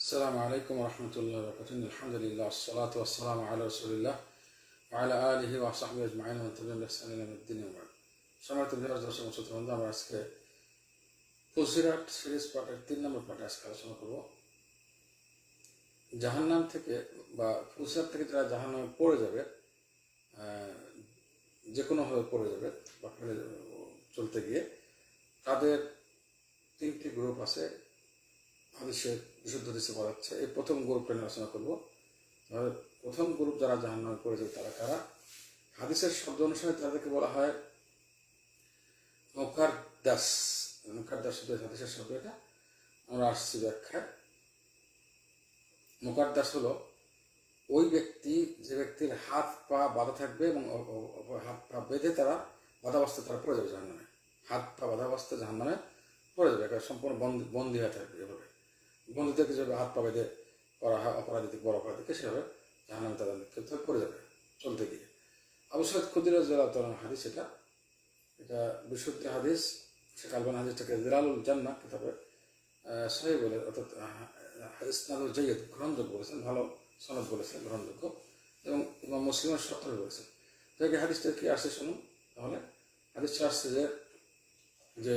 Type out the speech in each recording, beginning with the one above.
السلام عليكم ورحمة الله وبركاته. الحمد لله والصلاة والسلام على رسول الله وعلى آله وصحبه أجمعين ومن تبعهم بإحسان إلى يوم الدين وبعد. সম্মানিত ভিউয়ার্স, দর্শক শ্রোতা বন্ধু, আমরা আজকে ফুলসিরাত সিরিজ পার্টের 3 নম্বর পার্টে আজকে আলোচনা করব। জাহান্নাম থেকে বা ফুলসিরাত থেকে যারা জাহান্নামে পড়ে যাবে, যে কোনোভাবে পড়ে যাবে বা চলতে গিয়ে, তাদের 3টি গ্রুপ আছে। হাদিসের বিশুদ্ধ হাদিসে বলা হচ্ছে, এই প্রথম গ্রুপটা নিয়ে আলোচনা করবো। প্রথম গ্রুপ যারা জাহান্নামে পড়ে যাবে তারা কারা? হাদিসের শব্দ অনুসারে তাদেরকে বলা হয় মুকারদাস। মুকারদাস হাদিসের শব্দ, এটা আমরা আসছি ব্যাখ্যায়। মুকারদাস হলো ওই ব্যক্তি যে ব্যক্তির হাত পা বাঁধা থাকবে এবং হাত পা বেঁধে তারা বাধাবস্থায় তারা পড়ে যাবে জাহান্নামে। হাত পা বাধাবস্থায় জাহান্নামে পড়ে যাবে, সম্পূর্ণ বন্দী হয়ে থাকবে। এভাবে বন্দীদেরকে যেভাবে হাত পা বেঁধে করা হয় অপরাধীকে, বড় অপরাধীকে, সেভাবে জাহান্নামে তাদের ক্ষেত্রে পড়ে যাবে চলতে গিয়ে। আবু সাঈদ খুদরী রাদিয়াল্লাহু তাআলা হাদিস, এটা বিশুদ্ধ হাদিস। শেখ আলবানী হাদিসটাকে জিলালুল জান্নাহ কিতাবে সহিহ বলে, অর্থাৎ ইসনাদুল জাইয়্যিদ, গ্রহণযোগ্য বলেছেন, ভালো সনদ বলেছেন, গ্রহণযোগ্য, এবং ইমাম মুসলিমের সত্য বলেছেন। তো এই হাদিসটা কি আসছে শুনুন তাহলে। হাদিসটা আসছে যে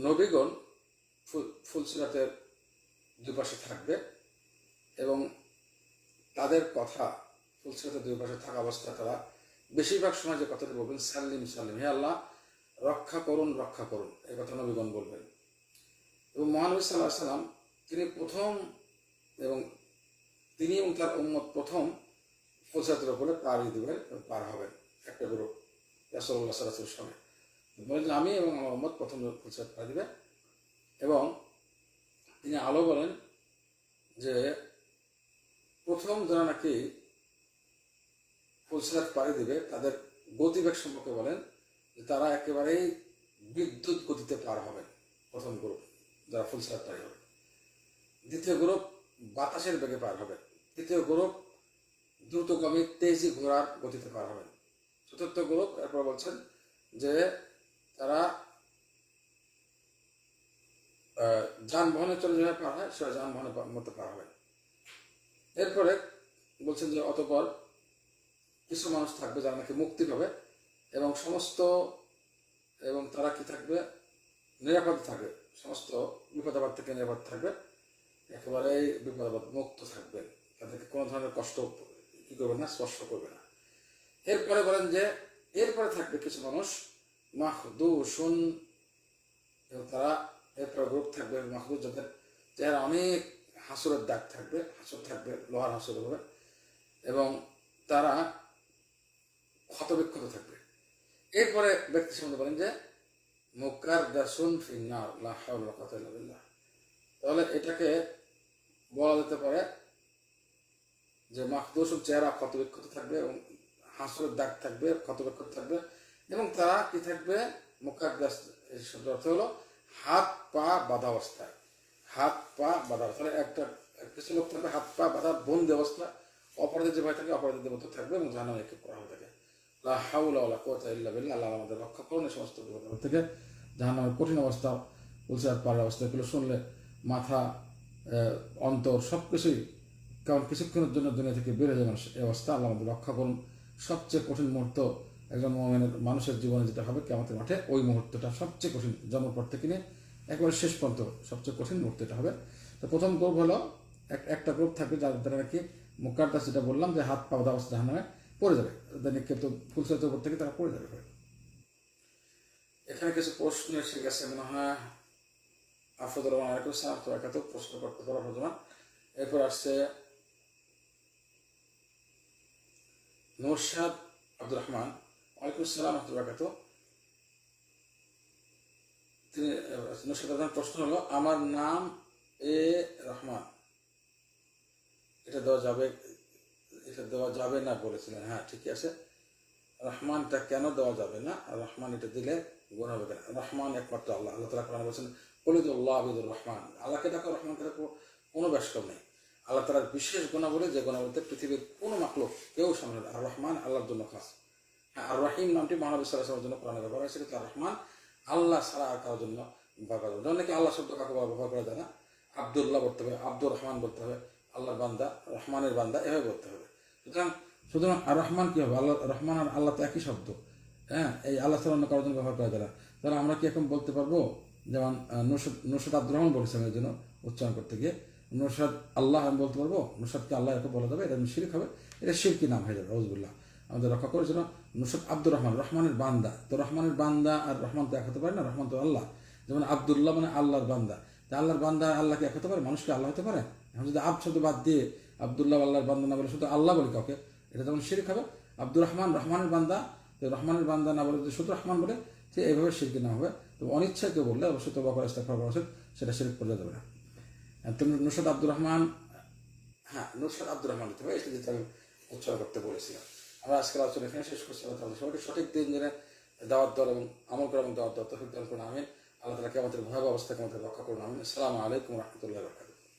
নবীগণ ফুলসিরাতের দুপাশে থাকবে এবং তাদের কথা, ফুলসিরাতের দুই পাশে থাকা অবস্থায় তারা বেশিরভাগ সময় যে কথাটি বলবেন, সাল্লিম সাল্লিম, হে আল্লাহ রক্ষা করুন, রক্ষা করুন, এই কথা নবীগণ বলবেন। এবং মহানবী সাল্লাল্লাহু আলাইহি ওয়াসাল্লাম তিনি প্রথম, এবং তিনি এবং তার উম্মত প্রথম ফুলসিরাতের উপরে পার হবেন। একটা গ্রুপ রাসূলুল্লাহ সাল্লাল্লাহু আলাইহি ওয়াসাল্লামের সঙ্গে বলেন, আমি এবং আমার উম্মত প্রথম ফুলসিরাত পার দিবে। এবং তিনি আলো বলেন যে প্রথম যারা নাকি ফুলসিরাত পাড়ি দিবে তাদের গতিবেগ সম্পর্কে বলেন যে তারা একেবারেই বিদ্যুৎ গতিতে পার হবেন, প্রথম গ্রুপ যারা ফুলসিরাত পাড়ি হবে। দ্বিতীয় গ্রুপ বাতাসের বেগে পার হবে। তৃতীয় গ্রুপ দ্রুতগামী তেজি ঘোড়ার গতিতে পার হবেন। চতুর্থ গ্রুপ এরপর বলছেন যে তারা যানবাহনে চলে যেভাবে পার হয় সেটা যানবাহনের মধ্যে পার হবেন। এরপরে বলছেন যে অতঃপর কিছু মানুষ থাকবে যারা নাকি মুক্তি পাবে এবং তারা কি থাকবে, নিরাপদ থাকবে, সমস্ত বিপদাবাদ থেকে নিরাপদ থাকবে, একেবারেই বিপদাবাদ মুক্ত থাকবেন, তাদেরকে কোনো ধরনের কষ্ট কি করবে না, স্পর্শ করবে না। এরপরে বলেন যে এরপরে থাকবে কিছু মানুষ মাহদুসুন, এবং তারা এরপরে গ্রুপ থাকবে মাহদুস, যাদের চেহারা অনেক হাসুরের দাগ থাকবে, হাসুর থাকবে, লোহার হাসুর হবে, এবং তারা ক্ষতবিক্ষত থাকবে। এরপরে ব্যক্তি সম্বন্ধে বলেন যে মুকারদাসুন ফিন্নার লা হাওলা ওয়ালা কুওয়াতা ইল্লা বিল্লাহ। তাহলে এটাকে বলা যেতে পারে যে মাহদুসুন, চেহারা ক্ষতবিক্ষত থাকবে এবং হাসুরের দাগ থাকবে, ক্ষতবিক্ষত থাকবে, এবং তারা কি থাকবে, মুকারদাস এই শব্দ অর্থ হলো হাত পা বাঁধা অবস্থায়। হাত পা বাঁধা অবস্থায় একটা কিছু লোক থাকবে হাত পা বাঁধা বন্দি অবস্থা, অপরাধের যে ভয় থাকে অপরাধীদের মতো থাকবে এবং জাহান্নামে নিক্ষেপ করা হয়ে থাকে। লা হাওলা ওয়ালা কুওয়াতা ইল্লা বিল্লাহ, আল্লাহ আমাদের রক্ষা করুন এই সমস্ত বিপদ থেকে। জাহান্নামের কঠিন অবস্থা, ফুলসিরাত পারের অবস্থা, এগুলো শুনলে মাথা, অন্তর সব কিছুই কারণ কিছুক্ষণের জন্য দুনিয়া থেকে বেড়ে যাবে এই অবস্থা। আল্লাহ আমাদের রক্ষা করুন। সবচেয়ে কঠিন মুহূর্ত একজন মুমিনের মানুষের জীবনে যেটা হবে কিয়ামতের মাঠে, ওই মুহূর্তটা সবচেয়ে কঠিন, জন্মের পর থেকে নিয়ে একেবারে শেষ পর্যন্ত সবচেয়ে কঠিন মুহূর্ত এটা হবে। তো প্রথম গ্রুপ হলো একটা গ্রুপ থাকবে যাদের নাকি মুকারদাস, যেটা বললাম যে হাত পা বাঁধা অবস্থা জাহান্নামে পড়ে যাবে, তাদের নিক্ষেপ ফুলসিরাতের উপর থেকে তারা পড়ে যাবে। এখানে কিছু প্রশ্ন এসে গেছে, মনে হয় আফরুদুর রহমান আলাইকুম সালাম তো একাত প্রশ্ন করতে পারা হজমান। এরপর আসছে নৌশাদ আব্দুর রহমান, ওয়ালাইকুম সালাম আহমতুল্লাহ। তিনি নৌশাদ রহমান প্রশ্ন হলো, আমার নাম এ রহমান, এটা দেওয়া যাবে না বলেছিলেন। হ্যাঁ, ঠিকই আছে। রহমানটা কেন দেওয়া যাবে না? রহমান এটা দিলে গুনাহ হবে কেন? রহমান একমাত্র আল্লাহ। আল্লাহ তাআলা কোরআনে বলেছেন কুলিদুল্লাহ আবিদুর রহমান, আল্লাহকে ডাকো, রহমানকে ডাকো, কোনো ব্যাসকম নেই। আল্লাহ তাআলার বিশেষ গুণাবলী, যে গুণাবলীতে পৃথিবীর কোনো মাখলুক কেউ সামনে। আর রহমান আল্লাহর জন্য খাস। হ্যাঁ, আর রহিম নামটি মহানবী সাল্লাল্লাহু আলাইহি ওয়াসাল্লামের জন্য কোরআনে ব্যবহার হয়েছে, কিন্তু আর রহমান আল্লাহ ছাড়া আর কারোর জন্য ব্যবহার করা যায় না। অনেকে আল্লাহ শব্দ কাকে ব্যবহার করা যায় না, আব্দুল্লাহ বলতে হবে, আব্দুর রহমান বলতে হবে, আল্লাহর বান্দা, রহমানের বান্দা, এভাবে বলতে হবে। সুতরাং আর রহমান কি হবে? আল্লাহ রহমান আর আল্লাহ তো একই শব্দ। হ্যাঁ, এই আল্লাহ ছাড়া অন্য কারোর জন্য ব্যবহার করা যায় না। তাহলে আমরা কি এখন বলতে পারবো, যেমন নুসরাত আব্দুর রহমান বলেছিলাম এর জন্য উচ্চারণ করতে গিয়ে, নুসরাত আল্লাহ আমি বলতে পারবো? নুসরাতকে আল্লাহ এরকম বলা যাবে? এটা শিরক হবে, এটা শিরকি নাম হয়ে যাবে, রহজবুল্লাহ। আমাদের রক্ষা করেছিল নুসরাত আব্দুর রহমান, রহমানের বান্দা। তো রহমানের বান্দা আর রহমান তো এক হতে পারে না, রহমান তো আল্লাহ। যেমন আব্দুল্লাহ মানে আল্লাহর বান্দা, তা আল্লাহর বান্দা আল্লাহকে এক হতে পারে? মানুষকে আল্লাহ হতে পারে? এখন যদি আব শব্দ বাদ দিয়ে আব্দুল্লাহ আল্লাহর বান্দা না বলে শুধু আল্লাহ বলি কাউকে, এটা যেমন শিরক হবে। আব্দুর রহমান রহমানের বান্দা, তো রহমানের বান্দা না বলে যদি শুধু রহমান বলে, যে এইভাবে শিরকি না হবে। তো অনিচ্ছায় কেউ বললে অবশ্যই তওবা করা, ইস্তেগফার করা উচিত, সেটা শিরক পড়ে যাবে না। তুমি নুসরাত আব্দুর রহমান, হ্যাঁ নুসরাত আব্দুর রহমান দিতে হবে, এটা যেটা আমি উচ্চারণ করতে বলেছিলাম। আমরা আজকের আলোচনা এখানে শেষ করছি। আল্লাহ তাআলা সবাইকে সঠিক দিন জেনে দাওয়াত দেওয়ার এবং আমল করা এবং দাওয়াত দেওয়ার তৌফিক দান করুন, আমিন। আল্লাহ তাআলা কিয়ামতের ভয়াবহ অবস্থা থেকে আমাদের রক্ষা করুন, আমিন। আসসালামু আলাইকুম ওয়া রাহমাতুল্লাহি ওয়া বারাকাতুহু।